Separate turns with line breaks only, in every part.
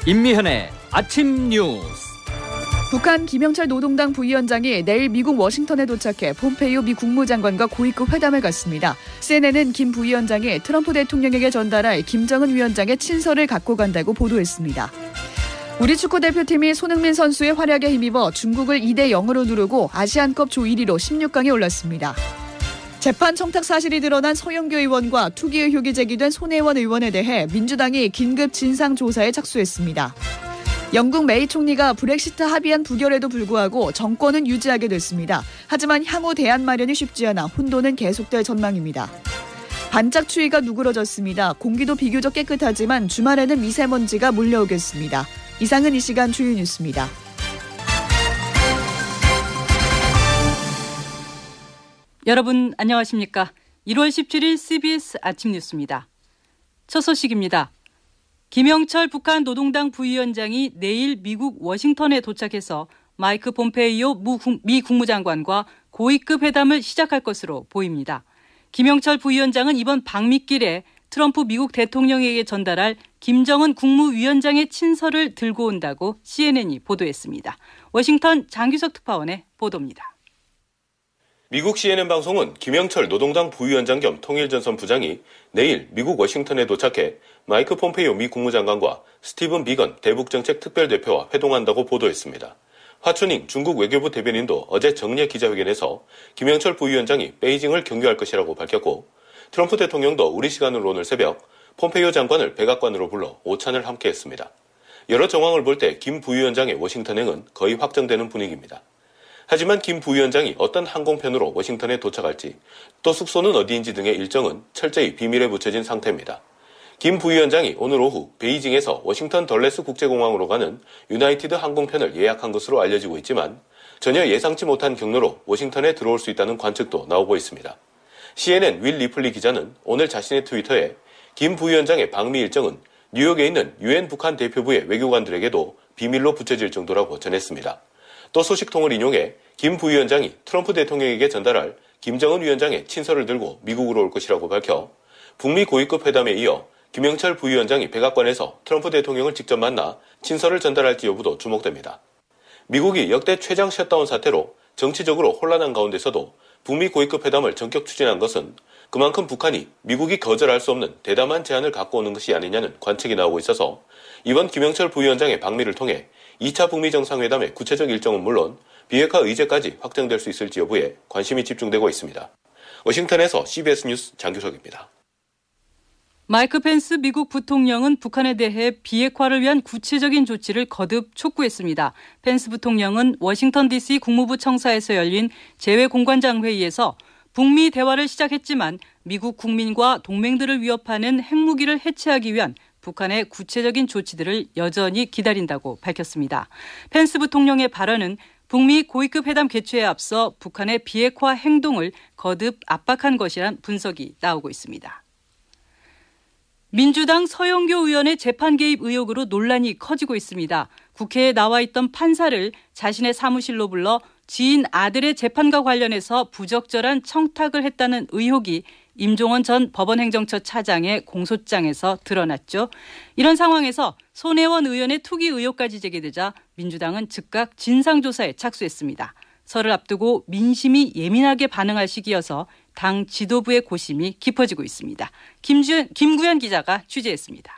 임미현의 아침 뉴스.
북한 김영철 노동당 부위원장이 내일 미국 워싱턴에 도착해 폼페이오 미 국무장관과 고위급 회담을 갖습니다. CNN은 김 부위원장이 트럼프 대통령에게 전달할 김정은 위원장의 친서를 갖고 간다고 보도했습니다. 우리 축구대표팀이 손흥민 선수의 활약에 힘입어 중국을 2-0으로 누르고 아시안컵 조 1위로 16강에 올랐습니다. 재판 청탁 사실이 드러난 서영교 의원과 투기 의혹이 제기된 손혜원 의원에 대해 민주당이 긴급 진상조사에 착수했습니다. 영국 메이 총리가 브렉시트 합의안 부결에도 불구하고 정권은 유지하게 됐습니다. 하지만 향후 대안 마련이 쉽지 않아 혼돈은 계속될 전망입니다. 반짝 추위가 누그러졌습니다. 공기도 비교적 깨끗하지만 주말에는 미세먼지가 몰려오겠습니다. 이상은 이 시간 주요 뉴스입니다.
여러분 안녕하십니까? 1월 17일 CBS 아침 뉴스입니다. 첫 소식입니다. 김영철 북한 노동당 부위원장이 내일 미국 워싱턴에 도착해서 마이크 폼페이오 미 국무장관과 고위급 회담을 시작할 것으로 보입니다. 김영철 부위원장은 이번 방미길에 트럼프 미국 대통령에게 전달할 김정은 국무위원장의 친서를 들고 온다고 CNN이 보도했습니다. 워싱턴 장규석 특파원의 보도입니다.
미국 CNN 방송은 김영철 노동당 부위원장 겸 통일전선 부장이 내일 미국 워싱턴에 도착해 마이크 폼페이오 미 국무장관과 스티븐 비건 대북정책 특별대표와 회동한다고 보도했습니다. 화춘잉 중국 외교부 대변인도 어제 정례 기자회견에서 김영철 부위원장이 베이징을 경유할 것이라고 밝혔고, 트럼프 대통령도 우리 시간으로 오늘 새벽 폼페이오 장관을 백악관으로 불러 오찬을 함께 했습니다. 여러 정황을 볼 때 김 부위원장의 워싱턴행은 거의 확정되는 분위기입니다. 하지만 김 부위원장이 어떤 항공편으로 워싱턴에 도착할지, 또 숙소는 어디인지 등의 일정은 철저히 비밀에 붙여진 상태입니다. 김 부위원장이 오늘 오후 베이징에서 워싱턴 덜레스 국제공항으로 가는 유나이티드 항공편을 예약한 것으로 알려지고 있지만, 전혀 예상치 못한 경로로 워싱턴에 들어올 수 있다는 관측도 나오고 있습니다. CNN 윌 리플리 기자는 오늘 자신의 트위터에 김 부위원장의 방미 일정은 뉴욕에 있는 유엔 북한 대표부의 외교관들에게도 비밀로 붙여질 정도라고 전했습니다. 또 소식통을 인용해 김 부위원장이 트럼프 대통령에게 전달할 김정은 위원장의 친서를 들고 미국으로 올 것이라고 밝혀 북미 고위급 회담에 이어 김영철 부위원장이 백악관에서 트럼프 대통령을 직접 만나 친서를 전달할지 여부도 주목됩니다. 미국이 역대 최장 셧다운 사태로 정치적으로 혼란한 가운데서도 북미 고위급 회담을 전격 추진한 것은 그만큼 북한이 미국이 거절할 수 없는 대담한 제안을 갖고 오는 것이 아니냐는 관측이 나오고 있어서 이번 김영철 부위원장의 방미를 통해 2차 북미 정상회담의 구체적 일정은 물론 비핵화 의제까지 확정될 수 있을지 여부에 관심이 집중되고 있습니다. 워싱턴에서 CBS 뉴스 장규석입니다.
마이크 펜스 미국 부통령은 북한에 대해 비핵화를 위한 구체적인 조치를 거듭 촉구했습니다. 펜스 부통령은 워싱턴 DC 국무부 청사에서 열린 재외공관장 회의에서 북미 대화를 시작했지만 미국 국민과 동맹들을 위협하는 핵무기를 해체하기 위한 북한의 구체적인 조치들을 여전히 기다린다고 밝혔습니다. 펜스 부통령의 발언은 북미 고위급 회담 개최에 앞서 북한의 비핵화 행동을 거듭 압박한 것이란 분석이 나오고 있습니다. 민주당 서영교 의원의 재판 개입 의혹으로 논란이 커지고 있습니다. 국회에 나와 있던 판사를 자신의 사무실로 불러 지인 아들의 재판과 관련해서 부적절한 청탁을 했다는 의혹이 임종원 전 법원행정처 차장의 공소장에서 드러났죠. 이런 상황에서 손혜원 의원의 투기 의혹까지 제기되자 민주당은 즉각 진상조사에 착수했습니다. 설을 앞두고 민심이 예민하게 반응할 시기여서 당 지도부의 고심이 깊어지고 있습니다. 김구현 기자가 취재했습니다.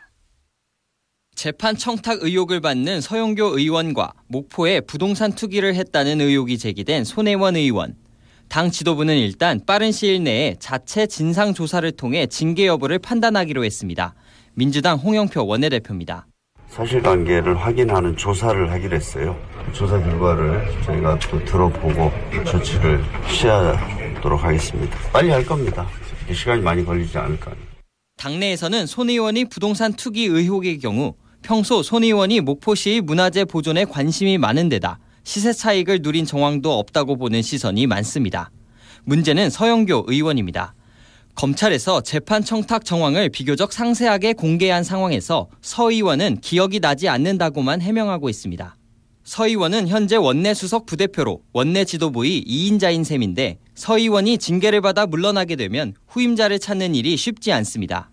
재판 청탁 의혹을 받는 서영교 의원과 목포에 부동산 투기를 했다는 의혹이 제기된 손혜원 의원. 당 지도부는 일단 빠른 시일 내에 자체 진상조사를 통해 징계 여부를 판단하기로 했습니다. 민주당 홍영표 원내대표입니다.
사실관계를 확인하는 조사를 하기로 했어요. 조사 결과를 저희가 또 들어보고 조치를 취하도록 하겠습니다. 빨리 할 겁니다. 시간이 많이 걸리지 않을까.
당내에서는 손 의원이 부동산 투기 의혹의 경우 평소 손 의원이 목포시의 문화재 보존에 관심이 많은 데다 시세 차익을 누린 정황도 없다고 보는 시선이 많습니다. 문제는 서영교 의원입니다. 검찰에서 재판 청탁 정황을 비교적 상세하게 공개한 상황에서 서 의원은 기억이 나지 않는다고만 해명하고 있습니다. 서 의원은 현재 원내수석 부대표로 원내 지도부의 2인자인 셈인데 서 의원이 징계를 받아 물러나게 되면 후임자를 찾는 일이 쉽지 않습니다.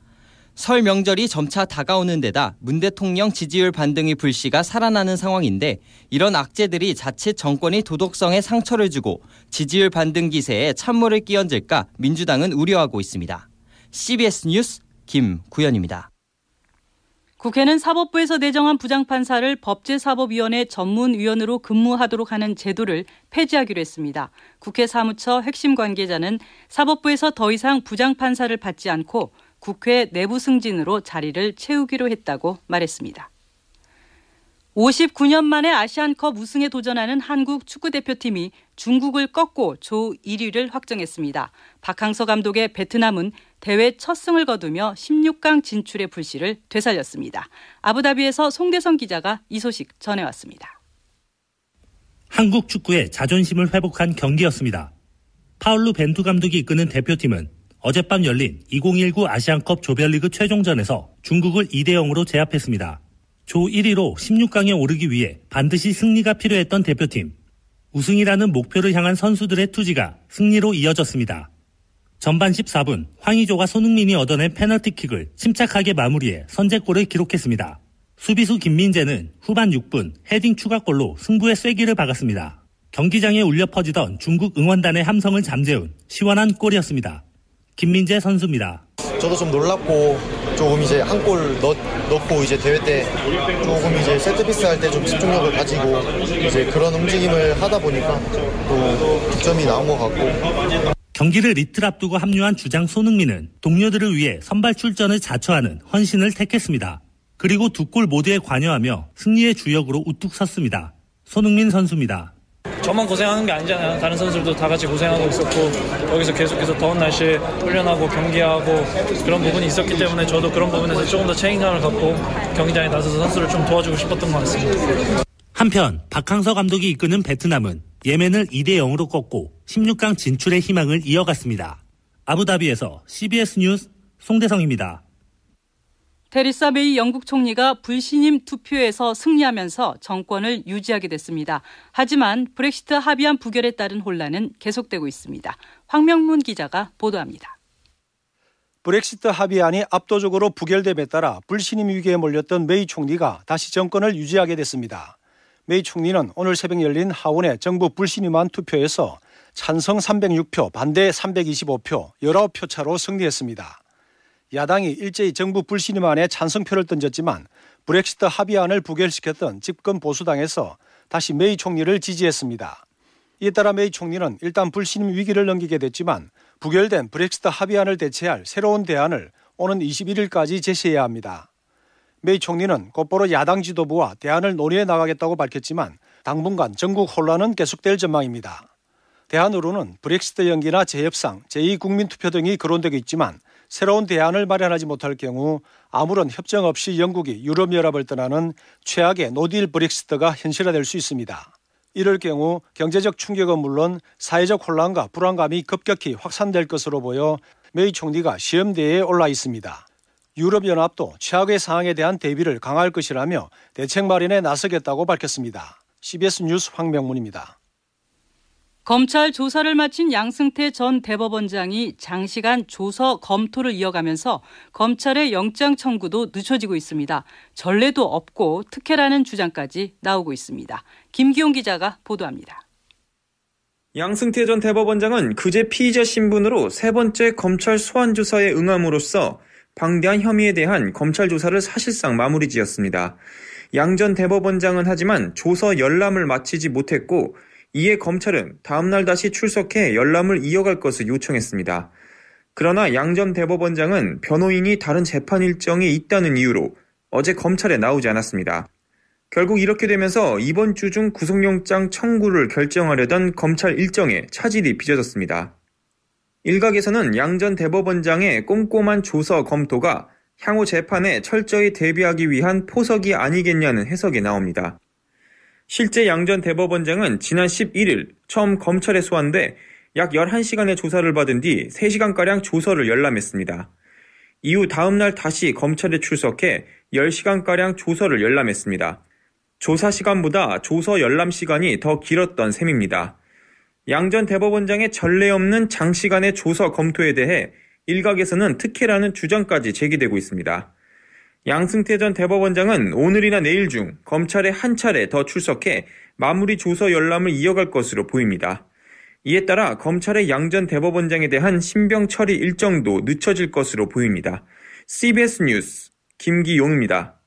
설 명절이 점차 다가오는 데다 문 대통령 지지율 반등의 불씨가 살아나는 상황인데 이런 악재들이 자칫 정권이 도덕성에 상처를 주고 지지율 반등 기세에 찬물을 끼얹을까 민주당은 우려하고 있습니다. CBS 뉴스 김구현입니다.
국회는 사법부에서 내정한 부장판사를 법제사법위원회 전문위원으로 근무하도록 하는 제도를 폐지하기로 했습니다. 국회 사무처 핵심 관계자는 사법부에서 더 이상 부장판사를 받지 않고 국회 내부 승진으로 자리를 채우기로 했다고 말했습니다. 59년 만에 아시안컵 우승에 도전하는 한국 축구대표팀이 중국을 꺾고 조 1위를 확정했습니다. 박항서 감독의 베트남은 대회 첫 승을 거두며 16강 진출의 불씨를 되살렸습니다. 아부다비에서 송대성 기자가 이 소식 전해왔습니다.
한국 축구의 자존심을 회복한 경기였습니다. 파울루 벤투 감독이 이끄는 대표팀은 어젯밤 열린 2019 아시안컵 조별리그 최종전에서 중국을 2대0으로 제압했습니다. 조 1위로 16강에 오르기 위해 반드시 승리가 필요했던 대표팀. 우승이라는 목표를 향한 선수들의 투지가 승리로 이어졌습니다. 전반 14분 황의조가 손흥민이 얻어낸 페널티킥을 침착하게 마무리해 선제골을 기록했습니다. 수비수 김민재는 후반 6분 헤딩 추가골로 승부의 쐐기를 박았습니다. 경기장에 울려 퍼지던 중국 응원단의 함성을 잠재운 시원한 골이었습니다. 김민재 선수입니다.
저도 좀 놀랍고 조금 이제 한 골 넣고 이제 대회 때 조금 이제 세트피스 할 때 좀 집중력을 가지고 이제 그런 움직임을 하다 보니까 또 득점이 나온 것 같고.
경기를 이틀 앞두고 합류한 주장 손흥민은 동료들을 위해 선발 출전을 자처하는 헌신을 택했습니다. 그리고 두 골 모두에 관여하며 승리의 주역으로 우뚝 섰습니다. 손흥민 선수입니다.
저만 고생하는 게 아니잖아요. 다른 선수들도 다 같이 고생하고 있었고 여기서 계속해서 더운 날씨에 훈련하고 경기하고 그런 부분이 있었기 때문에 저도 그런 부분에서 조금 더 책임감을 갖고 경기장에 나서서 선수를 좀 도와주고 싶었던 것 같습니다.
한편 박항서 감독이 이끄는 베트남은 예멘을 2대0으로 꺾고 16강 진출의 희망을 이어갔습니다. 아부다비에서 CBS 뉴스 송대성입니다.
테리사 메이 영국 총리가 불신임 투표에서 승리하면서 정권을 유지하게 됐습니다. 하지만 브렉시트 합의안 부결에 따른 혼란은 계속되고 있습니다. 황명문 기자가 보도합니다.
브렉시트 합의안이 압도적으로 부결됨에 따라 불신임 위기에 몰렸던 메이 총리가 다시 정권을 유지하게 됐습니다. 메이 총리는 오늘 새벽 열린 하원의 정부 불신임안 투표에서 찬성 306표, 반대 325표, 19표 차로 승리했습니다. 야당이 일제히 정부 불신임안에 찬성표를 던졌지만 브렉시트 합의안을 부결시켰던 집권 보수당에서 다시 메이 총리를 지지했습니다. 이에 따라 메이 총리는 일단 불신임 위기를 넘기게 됐지만 부결된 브렉시트 합의안을 대체할 새로운 대안을 오는 21일까지 제시해야 합니다. 메이 총리는 곧바로 야당 지도부와 대안을 논의해 나가겠다고 밝혔지만 당분간 전국 혼란은 계속될 전망입니다. 대안으로는 브렉시트 연기나 재협상, 제2국민투표 등이 거론되고 있지만 새로운 대안을 마련하지 못할 경우 아무런 협정 없이 영국이 유럽연합을 떠나는 최악의 노딜 브렉시트가 현실화될 수 있습니다. 이럴 경우 경제적 충격은 물론 사회적 혼란과 불안감이 급격히 확산될 것으로 보여 메이 총리가 시험대에 올라 있습니다. 유럽연합도 최악의 상황에 대한 대비를 강화할 것이라며 대책 마련에 나서겠다고 밝혔습니다. CBS 뉴스 황명문입니다.
검찰 조사를 마친 양승태 전 대법원장이 장시간 조서 검토를 이어가면서 검찰의 영장 청구도 늦춰지고 있습니다. 전례도 없고 특혜라는 주장까지 나오고 있습니다. 김기용 기자가 보도합니다.
양승태 전 대법원장은 그제 피의자 신분으로 세 번째 검찰 소환 조사에 응함으로써 방대한 혐의에 대한 검찰 조사를 사실상 마무리 지었습니다. 양 전 대법원장은 하지만 조서 열람을 마치지 못했고 이에 검찰은 다음날 다시 출석해 열람을 이어갈 것을 요청했습니다. 그러나 양 전 대법원장은 변호인이 다른 재판 일정이 있다는 이유로 어제 검찰에 나오지 않았습니다. 결국 이렇게 되면서 이번 주 중 구속영장 청구를 결정하려던 검찰 일정에 차질이 빚어졌습니다. 일각에서는 양 전 대법원장의 꼼꼼한 조서 검토가 향후 재판에 철저히 대비하기 위한 포석이 아니겠냐는 해석이 나옵니다. 실제 양 전 대법원장은 지난 11일 처음 검찰에 소환돼 약 11시간의 조사를 받은 뒤 3시간가량 조서를 열람했습니다. 이후 다음날 다시 검찰에 출석해 10시간가량 조서를 열람했습니다. 조사 시간보다 조서 열람 시간이 더 길었던 셈입니다. 양 전 대법원장의 전례 없는 장시간의 조서 검토에 대해 일각에서는 특혜라는 주장까지 제기되고 있습니다. 양승태 전 대법원장은 오늘이나 내일 중 검찰에 한 차례 더 출석해 마무리 조서 열람을 이어갈 것으로 보입니다. 이에 따라 검찰의 양 전 대법원장에 대한 신병 처리 일정도 늦춰질 것으로 보입니다. CBS 뉴스 김기용입니다.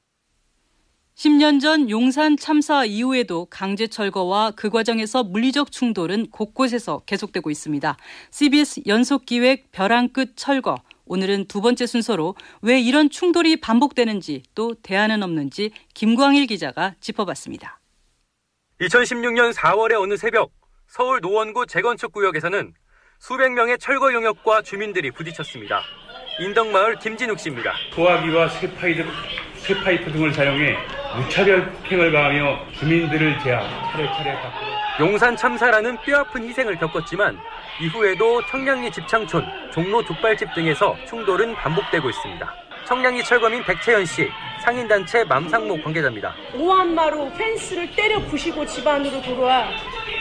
10년 전 용산 참사 이후에도 강제 철거와 그 과정에서 물리적 충돌은 곳곳에서 계속되고 있습니다. CBS 연속기획 벼랑 끝 철거. 오늘은 두 번째 순서로 왜 이런 충돌이 반복되는지 또 대안은 없는지 김광일 기자가 짚어봤습니다.
2016년 4월의 어느 새벽 서울 노원구 재건축 구역에서는 수백 명의 철거 용역과 주민들이 부딪혔습니다. 인덕마을 김진욱 씨입니다.
소화기와 쇠파이프 등을 사용해 무차별 폭행을 가하며 주민들을 제압, 차례차례 밖으로.
용산 참사라는 뼈아픈 희생을 겪었지만 이후에도 청량리 집창촌, 종로 족발집 등에서 충돌은 반복되고 있습니다. 청량리 철거민 백채연 씨, 상인단체 맘상모 관계자입니다.
오한마루 펜스를 때려 부시고 집 안으로 들어와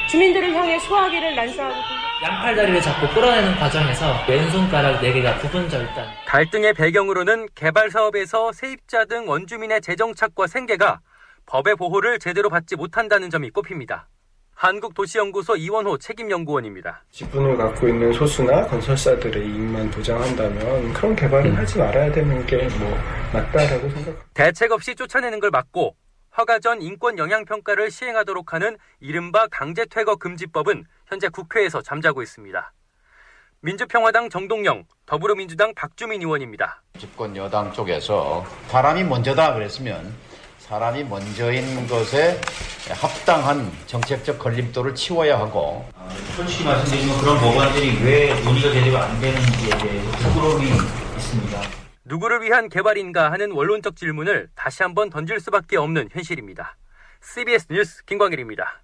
주민들을 향해 소화기를 난사하고
양팔다리를 잡고 끌어내는 과정에서 왼손가락 4개가 부분져 일단.
갈등의 배경으로는 개발 사업에서 세입자 등 원주민의 재정착과 생계가 법의 보호를 제대로 받지 못한다는 점이 꼽힙니다. 한국도시연구소 이원호 책임연구원입니다.
지분을 갖고 있는 소수나 건설사들의 이익만 보장한다면 그런 개발을 하지 말아야 되는 게 맞다라고 생각합니다.
대책 없이 쫓아내는 걸 막고 허가 전 인권 영향평가를 시행하도록 하는 이른바 강제퇴거 금지법은 현재 국회에서 잠자고 있습니다. 민주평화당 정동영, 더불어민주당 박주민 의원입니다.
집권 여당 쪽에서 사람이 먼저다 그랬으면 사람이 먼저인 것에 합당한 정책적 걸림돌을 치워야 하고,
솔직히 말씀드리면 그런 법안들이 왜 논의가 제대로 안 되는지에 대해 부끄러움이 있습니다.
누구를 위한 개발인가 하는 원론적 질문을 다시 한번 던질 수밖에 없는 현실입니다. CBS 뉴스 김광일입니다.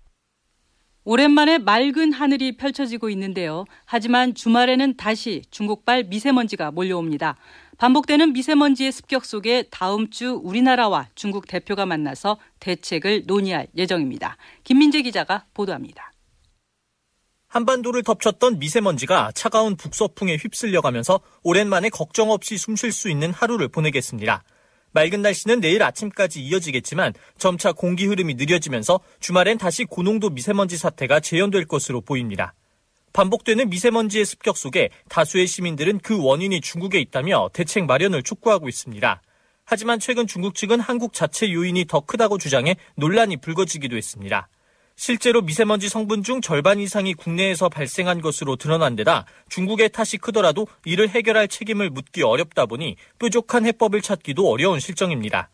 오랜만에 맑은 하늘이 펼쳐지고 있는데요. 하지만 주말에는 다시 중국발 미세먼지가 몰려옵니다. 반복되는 미세먼지의 습격 속에 다음 주 우리나라와 중국 대표가 만나서 대책을 논의할 예정입니다. 김민재 기자가 보도합니다.
한반도를 덮쳤던 미세먼지가 차가운 북서풍에 휩쓸려가면서 오랜만에 걱정 없이 숨 쉴 수 있는 하루를 보내겠습니다. 맑은 날씨는 내일 아침까지 이어지겠지만 점차 공기 흐름이 느려지면서 주말엔 다시 고농도 미세먼지 사태가 재현될 것으로 보입니다. 반복되는 미세먼지의 습격 속에 다수의 시민들은 그 원인이 중국에 있다며 대책 마련을 촉구하고 있습니다. 하지만 최근 중국 측은 한국 자체 요인이 더 크다고 주장해 논란이 불거지기도 했습니다. 실제로 미세먼지 성분 중 절반 이상이 국내에서 발생한 것으로 드러난 데다 중국의 탓이 크더라도 이를 해결할 책임을 묻기 어렵다 보니 뾰족한 해법을 찾기도 어려운 실정입니다.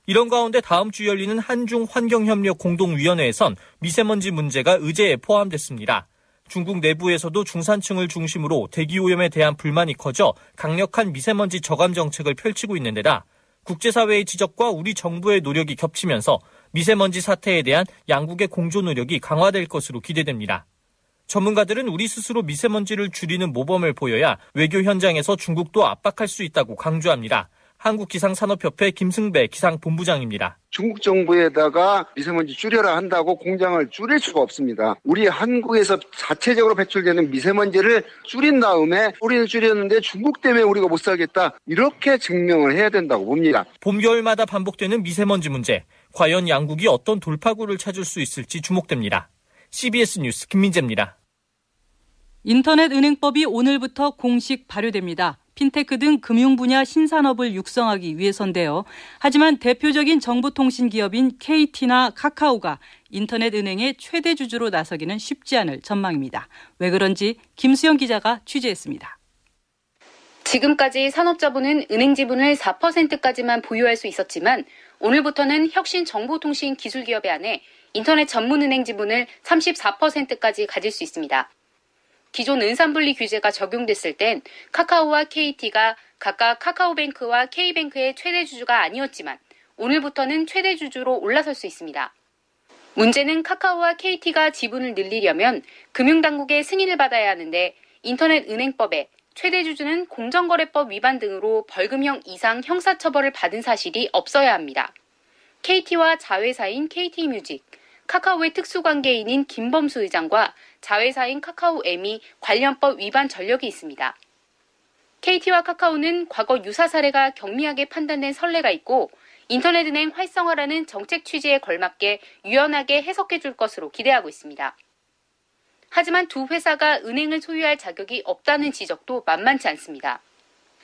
이런 가운데 다음 주 열리는 한중 환경협력 공동위원회에선 미세먼지 문제가 의제에 포함됐습니다. 중국 내부에서도 중산층을 중심으로 대기오염에 대한 불만이 커져 강력한 미세먼지 저감 정책을 펼치고 있는 데다 국제사회의 지적과 우리 정부의 노력이 겹치면서 미세먼지 사태에 대한 양국의 공조 노력이 강화될 것으로 기대됩니다. 전문가들은 우리 스스로 미세먼지를 줄이는 모범을 보여야 외교 현장에서 중국도 압박할 수 있다고 강조합니다. 한국기상산업협회 김승배 기상본부장입니다.
중국 정부에다가 미세먼지 줄여라 한다고 공장을 줄일 수가 없습니다. 우리 한국에서 자체적으로 배출되는 미세먼지를 줄인 다음에 우리는 줄였는데 중국 때문에 우리가 못 살겠다. 이렇게 증명을 해야 된다고 봅니다.
봄, 겨울마다 반복되는 미세먼지 문제. 과연 양국이 어떤 돌파구를 찾을 수 있을지 주목됩니다. CBS 뉴스 김민재입니다.
인터넷 은행법이 오늘부터 공식 발효됩니다. 핀테크 등 금융 분야 신산업을 육성하기 위해서인데요. 하지만 대표적인 정보통신 기업인 KT나 카카오가 인터넷 은행의 최대 주주로 나서기는 쉽지 않을 전망입니다. 왜 그런지 김수영 기자가 취재했습니다.
지금까지 산업자본은 은행 지분을 4%까지만 보유할 수 있었지만 오늘부터는 혁신 정보통신 기술기업에 한해 인터넷 전문은행 지분을 34%까지 가질 수 있습니다. 기존 은산분리 규제가 적용됐을 땐 카카오와 KT가 각각 카카오뱅크와 K뱅크의 최대 주주가 아니었지만 오늘부터는 최대 주주로 올라설 수 있습니다. 문제는 카카오와 KT가 지분을 늘리려면 금융당국의 승인을 받아야 하는데 인터넷 은행법에 최대 주주는 공정거래법 위반 등으로 벌금형 이상 형사처벌을 받은 사실이 없어야 합니다. KT와 자회사인 KT뮤직, 카카오의 특수관계인인 김범수 의장과 자회사인 카카오엠이 관련법 위반 전력이 있습니다. KT와 카카오는 과거 유사 사례가 경미하게 판단된 선례가 있고 인터넷은행 활성화라는 정책 취지에 걸맞게 유연하게 해석해 줄 것으로 기대하고 있습니다. 하지만 두 회사가 은행을 소유할 자격이 없다는 지적도 만만치 않습니다.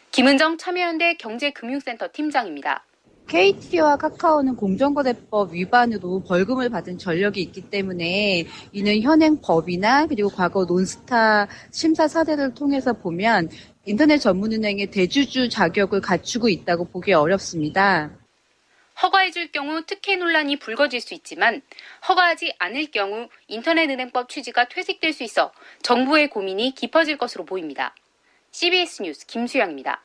김은정 참여연대 경제금융센터 팀장입니다.
KT와 카카오는 공정거래법 위반으로 벌금을 받은 전력이 있기 때문에 이는 현행 법이나 그리고 과거 논스타 심사 사례를 통해서 보면 인터넷 전문은행의 대주주 자격을 갖추고 있다고 보기 어렵습니다.
허가해줄 경우 특혜 논란이 불거질 수 있지만 허가하지 않을 경우 인터넷은행법 취지가 퇴색될 수 있어 정부의 고민이 깊어질 것으로 보입니다. CBS 뉴스 김수영입니다.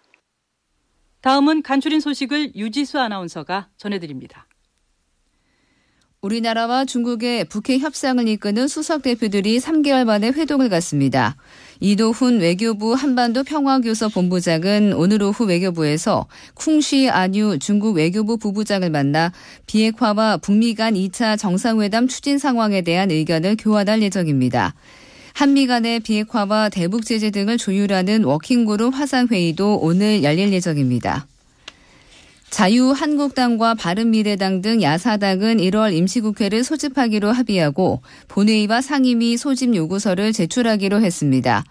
다음은 간추린 소식을 유지수 아나운서가 전해드립니다.
우리나라와 중국의 북핵 협상을 이끄는 수석 대표들이 3개월 만에 회동을 갖습니다. 이도훈 외교부 한반도 평화교섭 본부장은 오늘 오후 외교부에서 쿵시 안유 중국 외교부 부부장을 만나 비핵화와 북미 간 2차 정상회담 추진 상황에 대한 의견을 교환할 예정입니다. 한미 간의 비핵화와 대북 제재 등을 조율하는 워킹그룹 화상회의도 오늘 열릴 예정입니다. 자유한국당과 바른미래당 등 야사당은 1월 임시국회를 소집하기로 합의하고 본회의와 상임위 소집 요구서를 제출하기로 했습니다.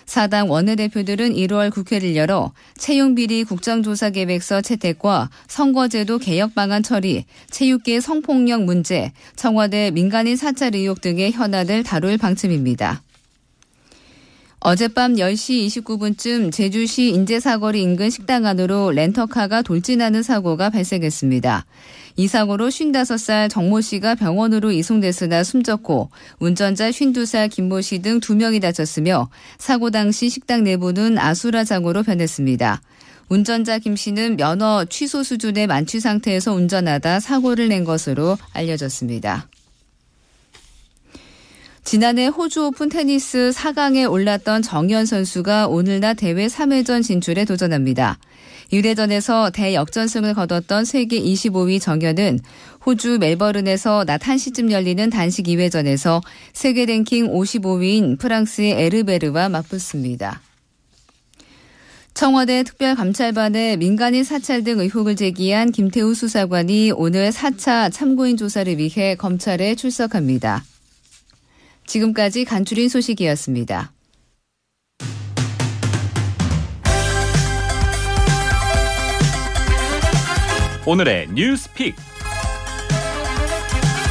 사당 원내대표들은 1월 국회를 열어 채용비리 국정조사계획서 채택과 선거제도 개혁 방안 처리, 체육계 성폭력 문제, 청와대 민간인 사찰 의혹 등의 현안을 다룰 방침입니다. 어젯밤 10시 29분쯤 제주시 인제사거리 인근 식당 안으로 렌터카가 돌진하는 사고가 발생했습니다. 이 사고로 55살 정모 씨가 병원으로 이송됐으나 숨졌고 운전자 52살 김모 씨 등 2명이 다쳤으며 사고 당시 식당 내부는 아수라장으로 변했습니다. 운전자 김 씨는 면허 취소 수준의 만취 상태에서 운전하다 사고를 낸 것으로 알려졌습니다. 지난해 호주 오픈 테니스 4강에 올랐던 정현 선수가 오늘 낮 대회 3회전 진출에 도전합니다. 1회전에서 대역전승을 거뒀던 세계 25위 정현은 호주 멜버른에서 낮 1시쯤 열리는 단식 2회전에서 세계 랭킹 55위인 프랑스의 에르베르와 맞붙습니다. 청와대 특별감찰반에 민간인 사찰 등 의혹을 제기한 김태우 수사관이 오늘 4차 참고인 조사를 위해 검찰에 출석합니다. 지금까지 간추린 소식이었습니다.
오늘의 뉴스픽.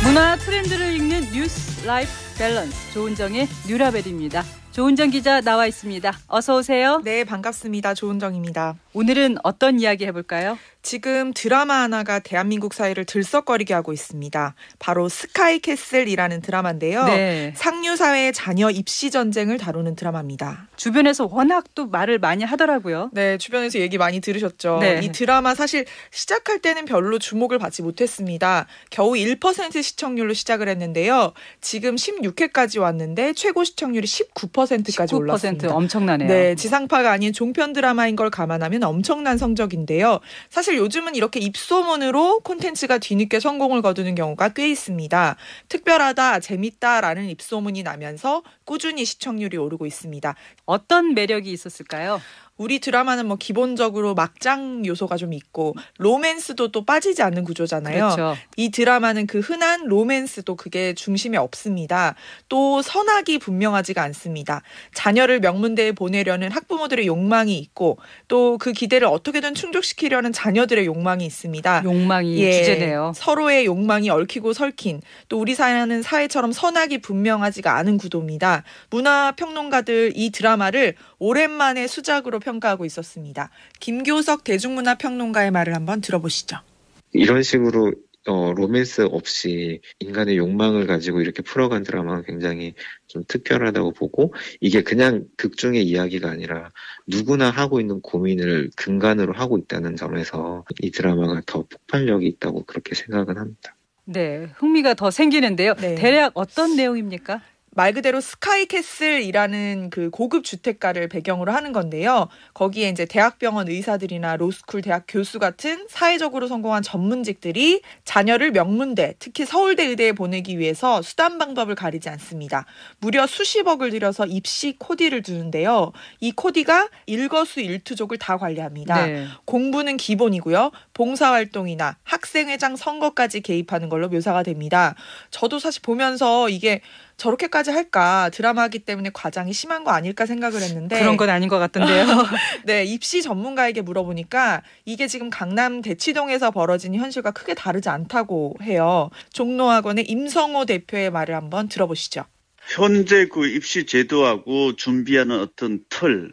문화 트렌드를 읽는 뉴스 라이프 밸런스 조은정의 뉴라벨입니다. 조은정 기자 나와 있습니다. 어서 오세요.
네, 반갑습니다. 조은정입니다.
오늘은 어떤 이야기 해볼까요?
지금 드라마 하나가 대한민국 사회를 들썩거리게 하고 있습니다. 바로 스카이캐슬이라는 드라마인데요.
네.
상류사회의 자녀 입시 전쟁을 다루는 드라마입니다.
주변에서 워낙 또 말을 많이 하더라고요.
네, 주변에서 얘기 많이 들으셨죠.
네.
이 드라마 사실 시작할 때는 별로 주목을 받지 못했습니다. 겨우 1% 시청률로 시작을 했는데요. 지금 16회까지 왔는데 최고 시청률이 19%까지 올랐습니다.
19% 엄청나네요.
네, 지상파가 아닌 종편 드라마인 걸 감안하면 엄청난 성적인데요. 사실 요즘은 이렇게 입소문으로 콘텐츠가 뒤늦게 성공을 거두는 경우가 꽤 있습니다. 특별하다, 재밌다라는 입소문이 나면서 꾸준히 시청률이 오르고 있습니다.
어떤 매력이 있었을까요?
우리 드라마는 뭐 기본적으로 막장 요소가 좀 있고 로맨스도 또 빠지지 않는 구조잖아요.
그렇죠.
이 드라마는 그 흔한 로맨스도 그게 중심에 없습니다. 또 선악이 분명하지가 않습니다. 자녀를 명문대에 보내려는 학부모들의 욕망이 있고 또 그 기대를 어떻게든 충족시키려는 자녀들의 욕망이 있습니다.
욕망이 주제네요.
서로의 욕망이 얽히고 설킨 또 우리 사는 사회처럼 선악이 분명하지가 않은 구도입니다. 문화평론가들 이 드라마를 오랜만에 수작으로 평가하고 있었습니다. 김교석 대중문화평론가의 말을 한번 들어보시죠.
이런 식으로 로맨스 없이 인간의 욕망을 가지고 이렇게 풀어간 드라마가 굉장히 좀 특별하다고 보고 이게 그냥 극중의 이야기가 아니라 누구나 하고 있는 고민을 근간으로 하고 있다는 점에서 이 드라마가 더 폭발력이 있다고 그렇게 생각은 합니다.
네, 흥미가 더 생기는데요.
네.
대략 어떤 내용입니까?
말 그대로 스카이캐슬이라는 그 고급 주택가를 배경으로 하는 건데요. 거기에 이제 대학병원 의사들이나 로스쿨 대학 교수 같은 사회적으로 성공한 전문직들이 자녀를 명문대, 특히 서울대 의대에 보내기 위해서 수단 방법을 가리지 않습니다. 무려 수십억을 들여서 입시 코디를 두는데요. 이 코디가 일거수일투족을 다 관리합니다. 네. 공부는 기본이고요. 봉사활동이나 학생회장 선거까지 개입하는 걸로 묘사가 됩니다. 저도 사실 보면서 이게 저렇게까지 할까, 드라마이기 때문에 과장이 심한 거 아닐까 생각을 했는데
그런 건 아닌 것 같던데요.
네, 입시 전문가에게 물어보니까 이게 지금 강남 대치동에서 벌어진 현실과 크게 다르지 않다고 해요. 종로학원의 임성호 대표의 말을 한번 들어보시죠.
현재 그 입시 제도하고 준비하는 어떤 틀,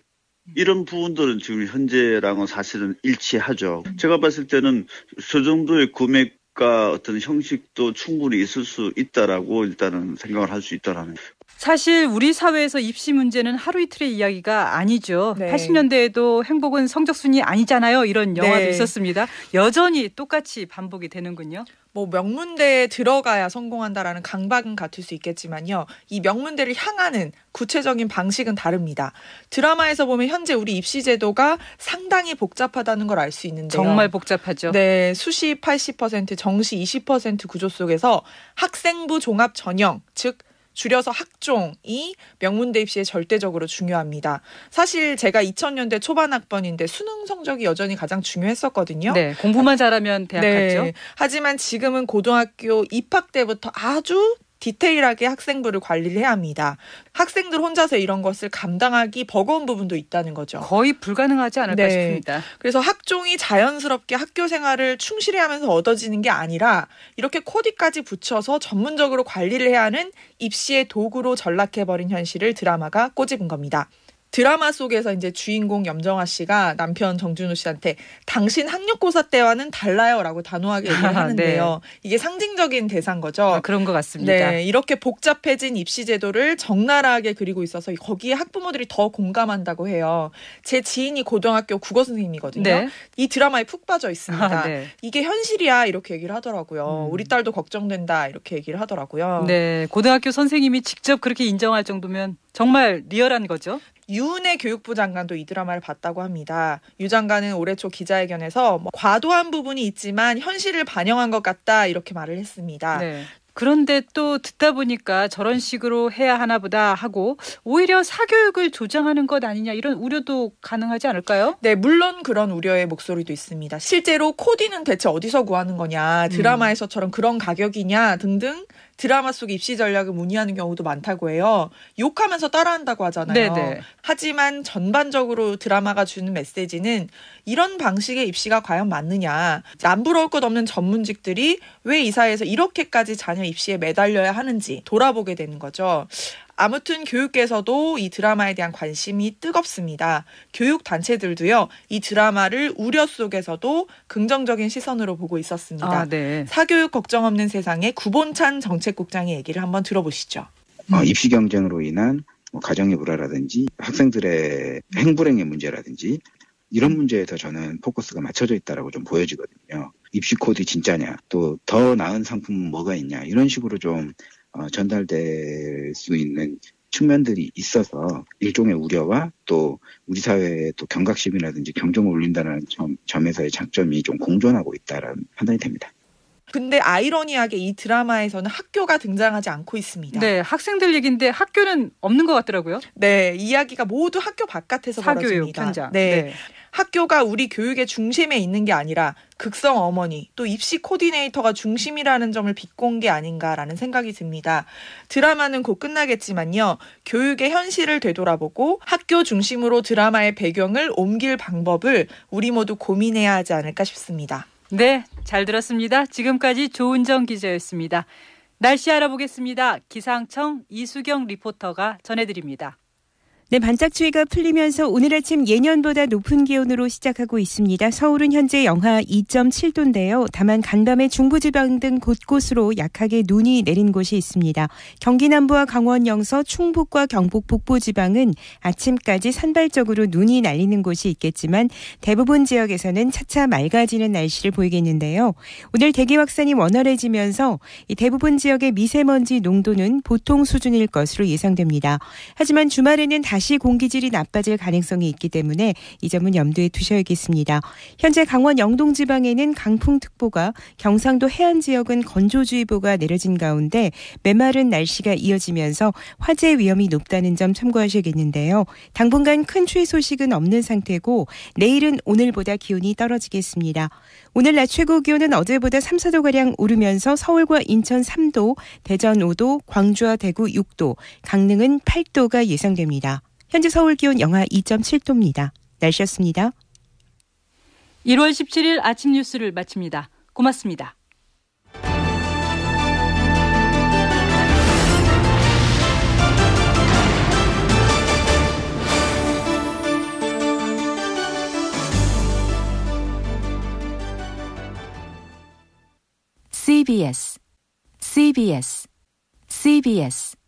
이런 부분들은 지금 현재랑은 사실은 일치하죠. 제가 봤을 때는 저 정도의 금액과 어떤 형식도 충분히 있을 수 있다라고 일단은 생각을 할 수 있다라는.
사실 우리 사회에서 입시 문제는 하루 이틀의 이야기가 아니죠. 네. 80년대에도 행복은 성적순이 아니잖아요. 이런 영화도 네. 있었습니다. 여전히 똑같이 반복이 되는군요.
뭐 명문대에 들어가야 성공한다라는 강박은 같을 수 있겠지만요. 이 명문대를 향하는 구체적인 방식은 다릅니다. 드라마에서 보면 현재 우리 입시 제도가 상당히 복잡하다는 걸 알 수 있는데요.
정말 복잡하죠.
네, 수시 80%, 정시 20% 구조 속에서 학생부 종합 전형, 즉 줄여서 학종이 명문대 입시에 절대적으로 중요합니다. 사실 제가 2000년대 초반 학번인데 수능 성적이 여전히 가장 중요했었거든요.
네, 공부만 잘하면 대학 갔죠.
네, 하지만 지금은 고등학교 입학 때부터 아주 디테일하게 학생부를 관리를 해야 합니다. 학생들 혼자서 이런 것을 감당하기 버거운 부분도 있다는 거죠.
거의 불가능하지 않을까
네.
싶습니다.
그래서 학종이 자연스럽게 학교 생활을 충실히 하면서 얻어지는 게 아니라 이렇게 코디까지 붙여서 전문적으로 관리를 해야 하는 입시의 도구로 전락해버린 현실을 드라마가 꼬집은 겁니다. 드라마 속에서 이제 주인공 염정아 씨가 남편 정준호 씨한테 당신 학력고사 때와는 달라요라고 단호하게 얘기를 하는데요. 네. 이게 상징적인 대사인 거죠.
아, 그런 것 같습니다.
네, 이렇게 복잡해진 입시 제도를 적나라하게 그리고 있어서 거기에 학부모들이 더 공감한다고 해요. 제 지인이 고등학교 국어 선생님이거든요. 네. 이 드라마에 푹 빠져 있습니다. 아, 네. 이게 현실이야 이렇게 얘기를 하더라고요. 우리 딸도 걱정된다 이렇게 얘기를 하더라고요.
네, 고등학교 선생님이 직접 그렇게 인정할 정도면 정말 리얼한 거죠.
유은혜 교육부 장관도 이 드라마를 봤다고 합니다. 유 장관은 올해 초 기자회견에서 과도한 부분이 있지만 현실을 반영한 것 같다 이렇게 말을 했습니다.
네. 그런데 또 듣다 보니까 저런 식으로 해야 하나 보다 하고 오히려 사교육을 조장하는 것 아니냐 이런 우려도 가능하지 않을까요?
네, 물론 그런 우려의 목소리도 있습니다. 실제로 코디는 대체 어디서 구하는 거냐, 드라마에서처럼 그런 가격이냐 등등 드라마 속 입시 전략을 문의하는 경우도 많다고 해요. 욕하면서 따라한다고 하잖아요. 네네. 하지만 전반적으로 드라마가 주는 메시지는 이런 방식의 입시가 과연 맞느냐. 안 부러울 것 없는 전문직들이 왜 이 사회에서 이렇게까지 자녀 입시에 매달려야 하는지 돌아보게 되는 거죠. 아무튼 교육계에서도 이 드라마에 대한 관심이 뜨겁습니다. 교육단체들도요. 이 드라마를 우려 속에서도 긍정적인 시선으로 보고 있었습니다.
아, 네.
사교육 걱정 없는 세상에 구본찬 정책국장의 얘기를 한번 들어보시죠.
입시 경쟁으로 인한 가정의 불화라든지 학생들의 행불행의 문제라든지 이런 문제에서 저는 포커스가 맞춰져 있다라고 좀 보여지거든요. 입시 코드 진짜냐, 또 더 나은 상품은 뭐가 있냐 이런 식으로 좀 전달될 수 있는 측면들이 있어서 일종의 우려와 또 우리 사회의 또 경각심이라든지 경종을 울린다는 점에서의 장점이 좀 공존하고 있다라는 판단이 됩니다.
근데 아이러니하게 이 드라마에서는 학교가 등장하지 않고 있습니다.
네, 학생들 얘기인데 학교는 없는 것 같더라고요.
네, 이야기가 모두 학교 바깥에서
사교육
벌어집니다.
현장.
네.
네.
학교가 우리 교육의 중심에 있는 게 아니라 극성 어머니 또 입시 코디네이터가 중심이라는 점을 비꼰 게 아닌가라는 생각이 듭니다. 드라마는 곧 끝나겠지만요. 교육의 현실을 되돌아보고 학교 중심으로 드라마의 배경을 옮길 방법을 우리 모두 고민해야 하지 않을까 싶습니다.
네, 잘 들었습니다. 지금까지 조은정 기자였습니다. 날씨 알아보겠습니다. 기상청 이수경 리포터가 전해드립니다.
네, 반짝 추위가 풀리면서 오늘 아침 예년보다 높은 기온으로 시작하고 있습니다. 서울은 현재 영하 2.7도인데요. 다만 간밤에 중부지방 등 곳곳으로 약하게 눈이 내린 곳이 있습니다. 경기 남부와 강원 영서, 충북과 경북 북부지방은 아침까지 산발적으로 눈이 날리는 곳이 있겠지만 대부분 지역에서는 차차 맑아지는 날씨를 보이겠는데요. 오늘 대기 확산이 원활해지면서 이 대부분 지역의 미세먼지 농도는 보통 수준일 것으로 예상됩니다. 하지만 주말에는 다시 공기질이 나빠질 가능성이 있기 때문에 이 점은 염두에 두셔야겠습니다. 현재 강원 영동 지방에는 강풍특보가, 경상도 해안 지역은 건조주의보가 내려진 가운데 메마른 날씨가 이어지면서 화재 위험이 높다는 점 참고하셔야겠는데요. 당분간 큰 추위 소식은 없는 상태고 내일은 오늘보다 기온이 떨어지겠습니다. 오늘 낮 최고 기온은 어제보다 3, 4도가량 오르면서 서울과 인천 3도, 대전 5도, 광주와 대구 6도, 강릉은 8도가 예상됩니다. 현재 서울 기온 영하 2.7도입니다. 날씨였습니다.
1월 17일 아침 뉴스를 마칩니다. 고맙습니다.
CBS